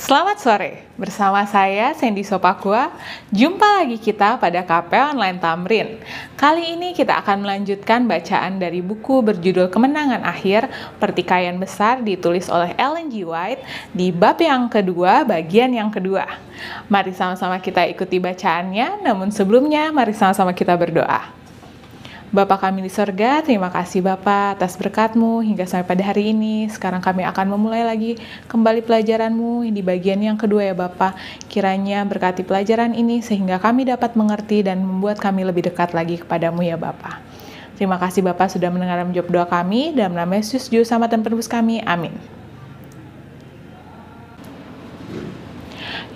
Selamat sore, bersama saya Sandy Sopakua. Jumpa lagi kita pada KP Online Tamrin. Kali ini kita akan melanjutkan bacaan dari buku berjudul Kemenangan Akhir, Pertikaian Besar ditulis oleh Ellen G. White di bab yang kedua, bagian yang kedua. Mari sama-sama kita ikuti bacaannya, namun sebelumnya mari sama-sama kita berdoa. Bapa kami di sorga, terima kasih Bapa atas berkat-Mu hingga sampai pada hari ini. Sekarang kami akan memulai lagi kembali pelajaran-Mu di bagian yang kedua ya Bapa. Kiranya berkati pelajaran ini sehingga kami dapat mengerti dan membuat kami lebih dekat lagi kepadamu ya Bapa. Terima kasih Bapa sudah mendengar menjawab doa kami. Dalam nama Yesus, Juru Selamat dan Penebus kami. Amin.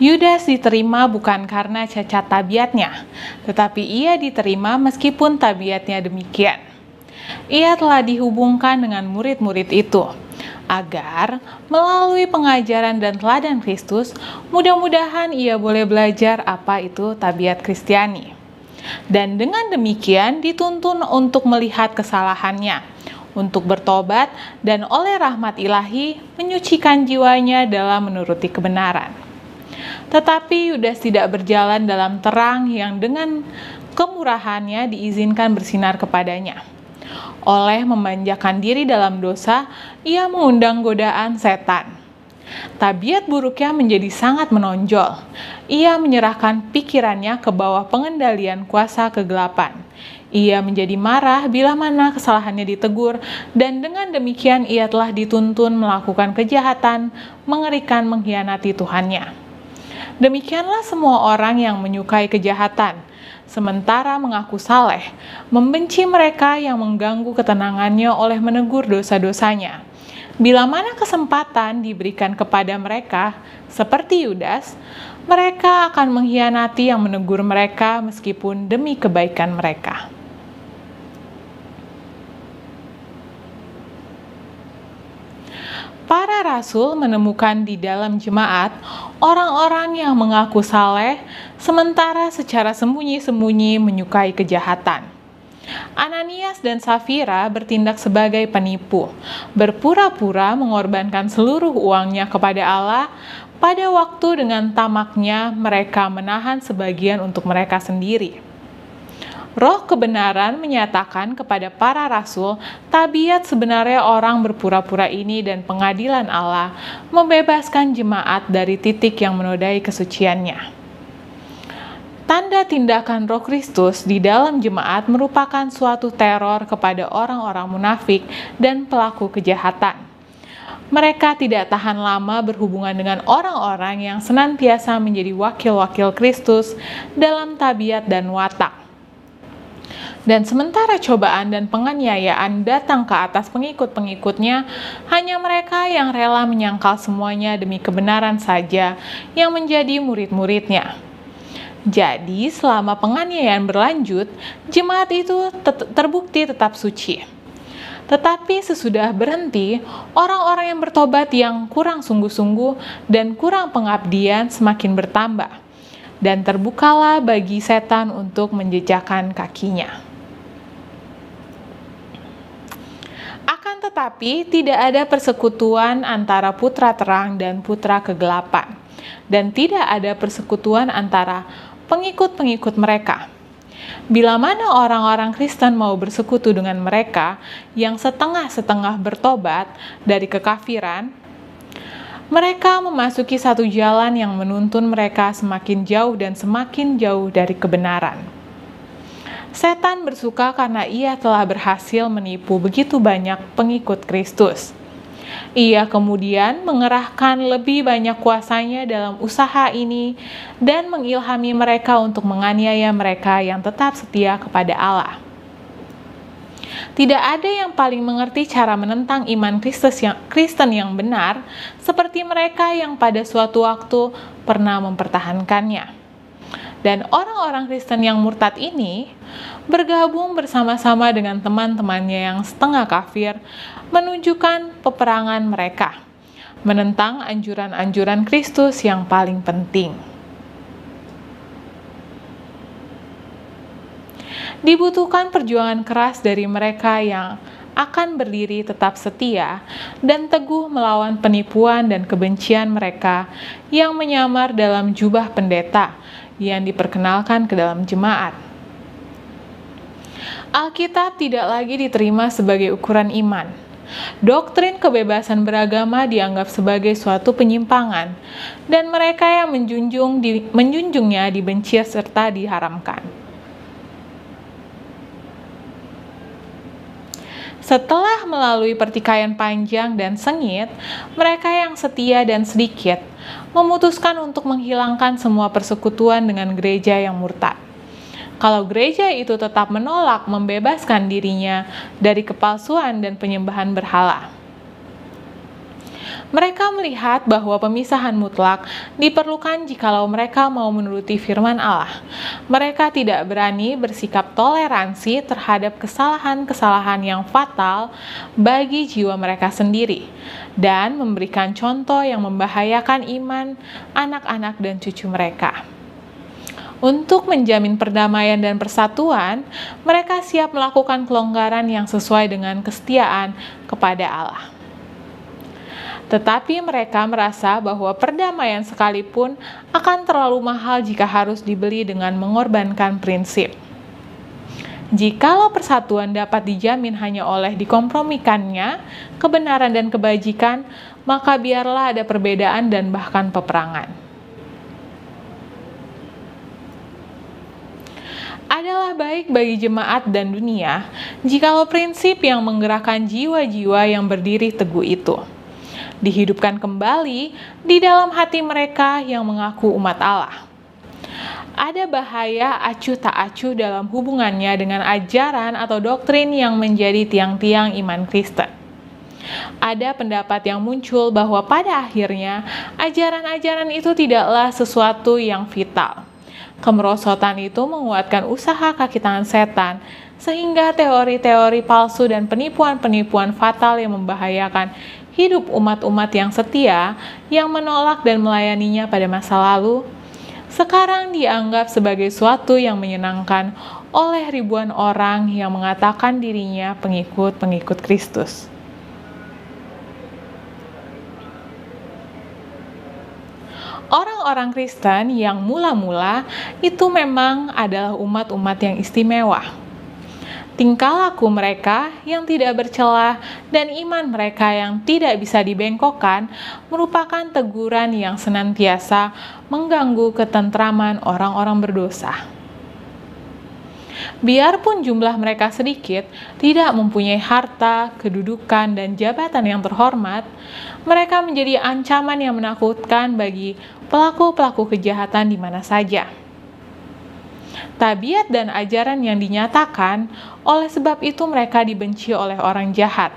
Yudas diterima bukan karena cacat tabiatnya, tetapi ia diterima meskipun tabiatnya demikian. Ia telah dihubungkan dengan murid-murid itu, agar melalui pengajaran dan teladan Kristus, mudah-mudahan ia boleh belajar apa itu tabiat Kristiani. Dan dengan demikian dituntun untuk melihat kesalahannya, untuk bertobat dan oleh rahmat ilahi menyucikan jiwanya dalam menuruti kebenaran. Tetapi Yudas tidak berjalan dalam terang yang dengan kemurahannya diizinkan bersinar kepadanya. Oleh memanjakan diri dalam dosa, ia mengundang godaan setan. Tabiat buruknya menjadi sangat menonjol. Ia menyerahkan pikirannya ke bawah pengendalian kuasa kegelapan. Ia menjadi marah bila mana kesalahannya ditegur, dan dengan demikian ia telah dituntun melakukan kejahatan, mengerikan mengkhianati Tuhannya. Demikianlah semua orang yang menyukai kejahatan, sementara mengaku saleh, membenci mereka yang mengganggu ketenangannya oleh menegur dosa-dosanya. Bila mana kesempatan diberikan kepada mereka, seperti Yudas, mereka akan mengkhianati yang menegur mereka meskipun demi kebaikan mereka. Para rasul menemukan di dalam jemaat orang-orang yang mengaku saleh, sementara secara sembunyi-sembunyi menyukai kejahatan. Ananias dan Safira bertindak sebagai penipu, berpura-pura mengorbankan seluruh uangnya kepada Allah. Pada waktu dengan tamaknya mereka menahan sebagian untuk mereka sendiri. Roh kebenaran menyatakan kepada para rasul tabiat sebenarnya orang berpura-pura ini, dan pengadilan Allah membebaskan jemaat dari titik yang menodai kesuciannya. Tanda tindakan Roh Kristus di dalam jemaat merupakan suatu teror kepada orang-orang munafik dan pelaku kejahatan. Mereka tidak tahan lama berhubungan dengan orang-orang yang senantiasa menjadi wakil-wakil Kristus dalam tabiat dan watak. Dan sementara cobaan dan penganiayaan datang ke atas pengikut-pengikutnya, hanya mereka yang rela menyangkal semuanya demi kebenaran saja yang menjadi murid-muridnya. Jadi selama penganiayaan berlanjut, jemaat itu terbukti tetap suci. Tetapi sesudah berhenti, orang-orang yang bertobat yang kurang sungguh-sungguh dan kurang pengabdian semakin bertambah, dan terbukalah bagi setan untuk menjejakkan kakinya. Akan tetapi tidak ada persekutuan antara putra terang dan putra kegelapan, dan tidak ada persekutuan antara pengikut-pengikut mereka. Bila mana orang-orang Kristen mau bersekutu dengan mereka yang setengah-setengah bertobat dari kekafiran, mereka memasuki satu jalan yang menuntun mereka semakin jauh dan semakin jauh dari kebenaran. Setan bersuka karena ia telah berhasil menipu begitu banyak pengikut Kristus. Ia kemudian mengerahkan lebih banyak kuasanya dalam usaha ini dan mengilhami mereka untuk menganiaya mereka yang tetap setia kepada Allah. Tidak ada yang paling mengerti cara menentang iman Kristen yang benar seperti mereka yang pada suatu waktu pernah mempertahankannya. Dan orang-orang Kristen yang murtad ini bergabung bersama-sama dengan teman-temannya yang setengah kafir menunjukkan peperangan mereka, menentang anjuran-anjuran Kristus yang paling penting. Dibutuhkan perjuangan keras dari mereka yang akan berdiri tetap setia dan teguh melawan penipuan dan kebencian mereka yang menyamar dalam jubah pendeta yang diperkenalkan ke dalam jemaat. Alkitab tidak lagi diterima sebagai ukuran iman. Doktrin kebebasan beragama dianggap sebagai suatu penyimpangan, dan mereka yang menjunjungnya dibenci serta diharamkan. Setelah melalui pertikaian panjang dan sengit, mereka yang setia dan sedikit memutuskan untuk menghilangkan semua persekutuan dengan gereja yang murtad. Kalau gereja itu tetap menolak membebaskan dirinya dari kepalsuan dan penyembahan berhala. Mereka melihat bahwa pemisahan mutlak diperlukan jikalau mereka mau menuruti firman Allah. Mereka tidak berani bersikap toleransi terhadap kesalahan-kesalahan yang fatal bagi jiwa mereka sendiri dan memberikan contoh yang membahayakan iman anak-anak dan cucu mereka. Untuk menjamin perdamaian dan persatuan, mereka siap melakukan kelonggaran yang sesuai dengan kesetiaan kepada Allah. Tetapi mereka merasa bahwa perdamaian sekalipun akan terlalu mahal jika harus dibeli dengan mengorbankan prinsip. Jikalau persatuan dapat dijamin hanya oleh dikompromikannya kebenaran dan kebajikan, maka biarlah ada perbedaan dan bahkan peperangan. Adalah baik bagi jemaat dan dunia jikalau prinsip yang menggerakkan jiwa-jiwa yang berdiri teguh itu dihidupkan kembali di dalam hati mereka yang mengaku umat Allah. Ada bahaya acuh tak acuh dalam hubungannya dengan ajaran atau doktrin yang menjadi tiang-tiang iman Kristen. Ada pendapat yang muncul bahwa pada akhirnya ajaran-ajaran itu tidaklah sesuatu yang vital. Kemerosotan itu menguatkan usaha kaki tangan setan, sehingga teori-teori palsu dan penipuan-penipuan fatal yang membahayakan hidup umat-umat yang setia, yang menolak dan melayaninya pada masa lalu, sekarang dianggap sebagai suatu yang menyenangkan oleh ribuan orang yang mengatakan dirinya pengikut-pengikut Kristus. Orang-orang Kristen yang mula-mula itu memang adalah umat-umat yang istimewa. Tingkah laku mereka yang tidak bercela dan iman mereka yang tidak bisa dibengkokkan merupakan teguran yang senantiasa mengganggu ketentraman orang-orang berdosa. Biarpun jumlah mereka sedikit, tidak mempunyai harta, kedudukan, dan jabatan yang terhormat, mereka menjadi ancaman yang menakutkan bagi pelaku-pelaku kejahatan di mana saja. Tabiat dan ajaran yang dinyatakan, oleh sebab itu mereka dibenci oleh orang jahat,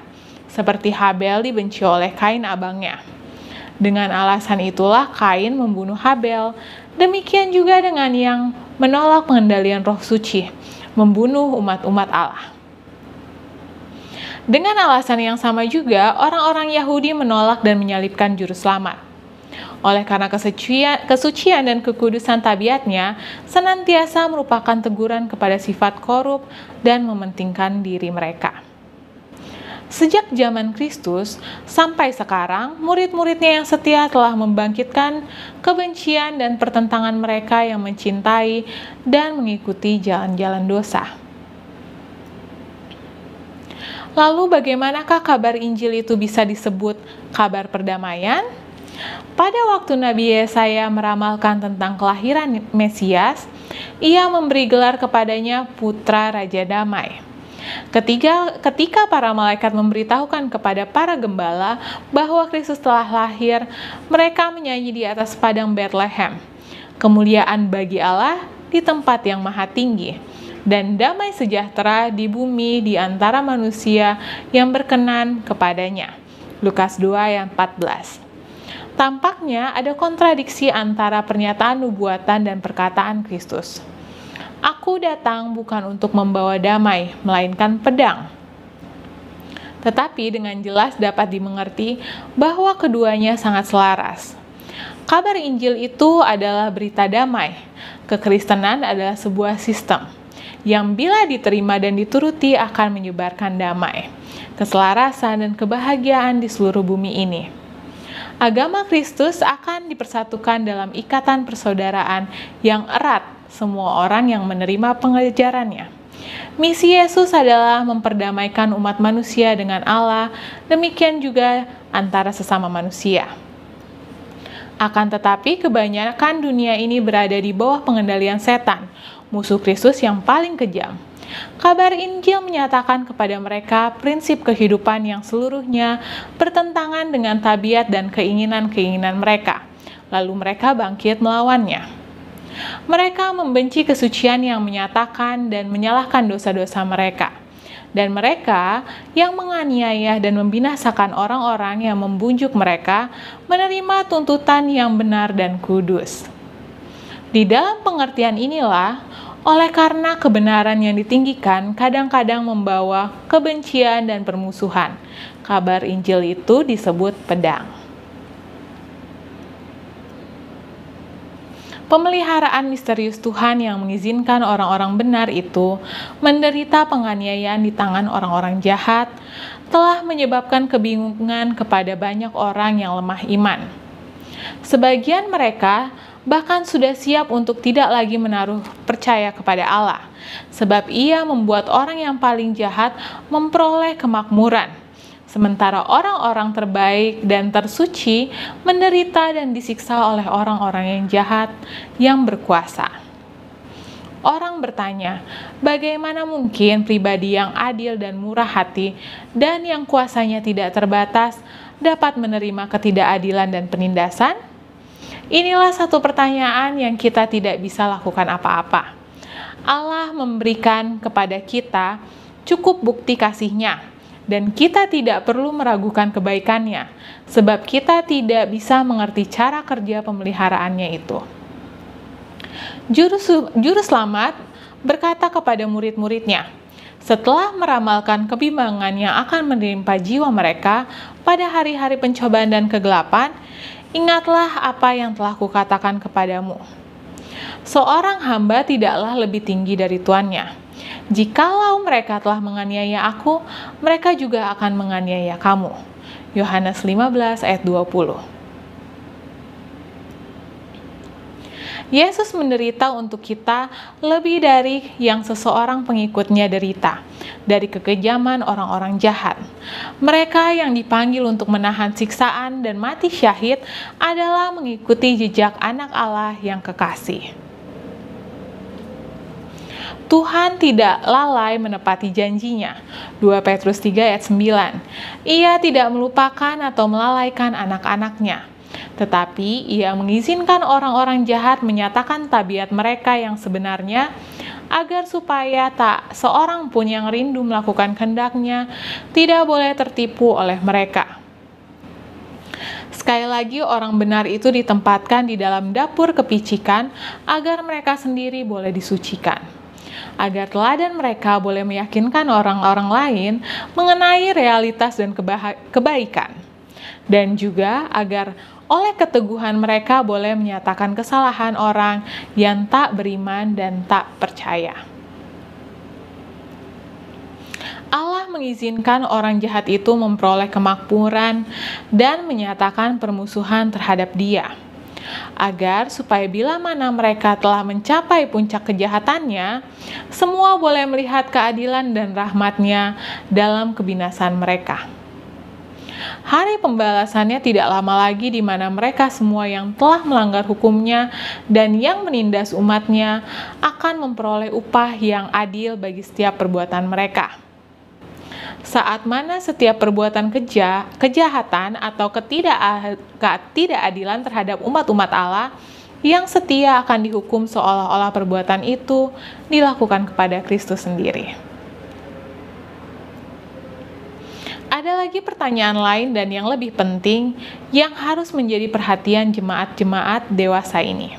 seperti Habel dibenci oleh Kain abangnya. Dengan alasan itulah Kain membunuh Habel, demikian juga dengan yang menolak pengendalian roh suci, membunuh umat-umat Allah. Dengan alasan yang sama juga, orang-orang Yahudi menolak dan menyalibkan Juru Selamat. Oleh karena kesucian dan kekudusan tabiatnya, senantiasa merupakan teguran kepada sifat korup dan mementingkan diri mereka. Sejak zaman Kristus sampai sekarang, murid-muridnya yang setia telah membangkitkan kebencian dan pertentangan mereka yang mencintai dan mengikuti jalan-jalan dosa. Lalu bagaimanakah kabar Injil itu bisa disebut kabar perdamaian? Pada waktu Nabi Yesaya meramalkan tentang kelahiran Mesias, ia memberi gelar kepadanya Putra Raja Damai. Ketika para malaikat memberitahukan kepada para gembala bahwa Kristus telah lahir, mereka menyanyi di atas padang Betlehem, kemuliaan bagi Allah di tempat yang maha tinggi, dan damai sejahtera di bumi di antara manusia yang berkenan kepadanya. Lukas 2 ayat 14. Tampaknya ada kontradiksi antara pernyataan nubuatan dan perkataan Kristus. Aku datang bukan untuk membawa damai, melainkan pedang. Tetapi dengan jelas dapat dimengerti bahwa keduanya sangat selaras. Kabar Injil itu adalah berita damai. Kekristenan adalah sebuah sistem yang bila diterima dan dituruti akan menyebarkan damai. keselarasan, dan kebahagiaan di seluruh bumi ini. Agama Kristus akan dipersatukan dalam ikatan persaudaraan yang erat semua orang yang menerima pengajarannya. Misi Yesus adalah memperdamaikan umat manusia dengan Allah, demikian juga antara sesama manusia. Akan tetapi kebanyakan dunia ini berada di bawah pengendalian setan, musuh Kristus yang paling kejam. Kabar Injil menyatakan kepada mereka prinsip kehidupan yang seluruhnya bertentangan dengan tabiat dan keinginan-keinginan mereka. Lalu mereka bangkit melawannya. Mereka membenci kesucian yang menyatakan dan menyalahkan dosa-dosa mereka. Dan mereka yang menganiaya dan membinasakan orang-orang yang membujuk mereka menerima tuntutan yang benar dan kudus. Di dalam pengertian inilah, oleh karena kebenaran yang ditinggikan kadang-kadang membawa kebencian dan permusuhan, kabar Injil itu disebut pedang. Pemeliharaan misterius Tuhan yang mengizinkan orang-orang benar itu menderita penganiayaan di tangan orang-orang jahat telah menyebabkan kebingungan kepada banyak orang yang lemah iman. Sebagian mereka bahkan sudah siap untuk tidak lagi menaruh percaya kepada Allah, sebab Ia membuat orang yang paling jahat memperoleh kemakmuran, sementara orang-orang terbaik dan tersuci menderita dan disiksa oleh orang-orang yang jahat yang berkuasa. Orang bertanya, bagaimana mungkin pribadi yang adil dan murah hati dan yang kuasanya tidak terbatas dapat menerima ketidakadilan dan penindasan? Inilah satu pertanyaan yang kita tidak bisa lakukan apa-apa. Allah memberikan kepada kita cukup bukti kasih-Nya, dan kita tidak perlu meragukan kebaikan-Nya, sebab kita tidak bisa mengerti cara kerja pemeliharaannya itu. Juru selamat berkata kepada murid-muridnya, setelah meramalkan kebimbangan yang akan menimpa jiwa mereka pada hari-hari pencobaan dan kegelapan, ingatlah apa yang telah kukatakan kepadamu. Seorang hamba tidaklah lebih tinggi dari tuannya. Jikalau mereka telah menganiaya aku, mereka juga akan menganiaya kamu. Yohanes 15 ayat 20. Yesus menderita untuk kita lebih dari yang seseorang pengikutnya derita, dari kekejaman orang-orang jahat. Mereka yang dipanggil untuk menahan siksaan dan mati syahid adalah mengikuti jejak anak Allah yang kekasih. Tuhan tidak lalai menepati janjinya. 2 Petrus 3 ayat 9. Ia tidak melupakan atau melalaikan anak-anaknya. Tetapi Ia mengizinkan orang-orang jahat menyatakan tabiat mereka yang sebenarnya, agar supaya tak seorang pun yang rindu melakukan kehendak-Nya tidak boleh tertipu oleh mereka. Sekali lagi, orang benar itu ditempatkan di dalam dapur kepicikan agar mereka sendiri boleh disucikan, agar teladan mereka boleh meyakinkan orang-orang lain mengenai realitas dan kebaikan, dan juga agar oleh keteguhan mereka boleh menyatakan kesalahan orang yang tak beriman dan tak percaya. Allah mengizinkan orang jahat itu memperoleh kemakmuran dan menyatakan permusuhan terhadap Dia, agar supaya bila mana mereka telah mencapai puncak kejahatannya, semua boleh melihat keadilan dan rahmat-Nya dalam kebinasan mereka. Hari pembalasannya tidak lama lagi, di mana mereka semua yang telah melanggar hukum-Nya dan yang menindas umat-Nya akan memperoleh upah yang adil bagi setiap perbuatan mereka. Saat mana setiap perbuatan kejahatan atau ketidakadilan terhadap umat-umat Allah yang setia akan dihukum seolah-olah perbuatan itu dilakukan kepada Kristus sendiri. Ada lagi pertanyaan lain dan yang lebih penting yang harus menjadi perhatian jemaat-jemaat dewasa ini.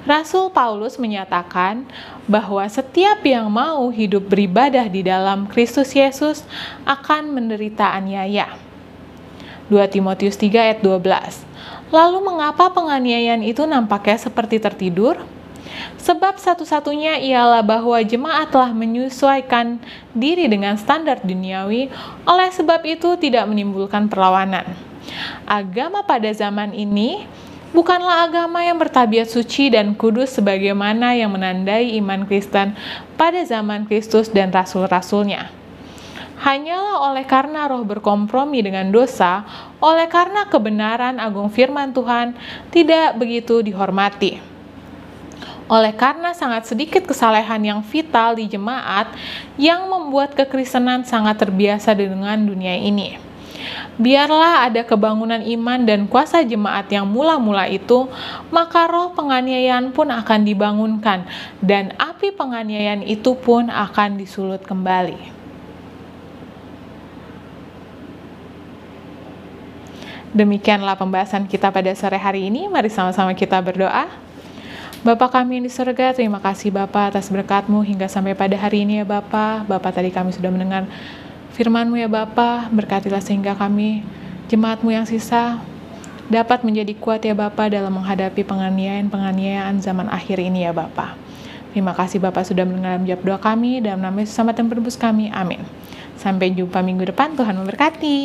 Rasul Paulus menyatakan bahwa setiap yang mau hidup beribadah di dalam Kristus Yesus akan menderita aniaya. 2 Timotius 3 ayat 12. Lalu mengapa penganiayaan itu nampaknya seperti tertidur? Sebab satu-satunya ialah bahwa jemaat telah menyesuaikan diri dengan standar duniawi, oleh sebab itu tidak menimbulkan perlawanan. Agama pada zaman ini bukanlah agama yang bertabiat suci dan kudus sebagaimana yang menandai iman Kristen pada zaman Kristus dan rasul-rasulnya. Hanyalah oleh karena roh berkompromi dengan dosa, oleh karena kebenaran agung firman Tuhan tidak begitu dihormati. Oleh karena sangat sedikit kesalehan yang vital di jemaat yang membuat kekristenan sangat terbiasa dengan dunia ini. Biarlah ada kebangunan iman dan kuasa jemaat yang mula-mula itu, maka roh penganiayaan pun akan dibangunkan, dan api penganiayaan itu pun akan disulut kembali. Demikianlah pembahasan kita pada sore hari ini. Mari sama-sama kita berdoa. Bapa kami yang di surga, terima kasih Bapa atas berkat-Mu hingga sampai pada hari ini ya Bapa. Bapa tadi kami sudah mendengar firman-Mu ya Bapa, berkatilah sehingga kami, jemaat-Mu yang sisa, dapat menjadi kuat ya Bapa dalam menghadapi penganiayaan zaman akhir ini ya Bapa. Terima kasih Bapa sudah mendengar menjawab doa kami, dalam nama Yesus Selamat dan Penebus kami, amin. Sampai jumpa minggu depan, Tuhan memberkati.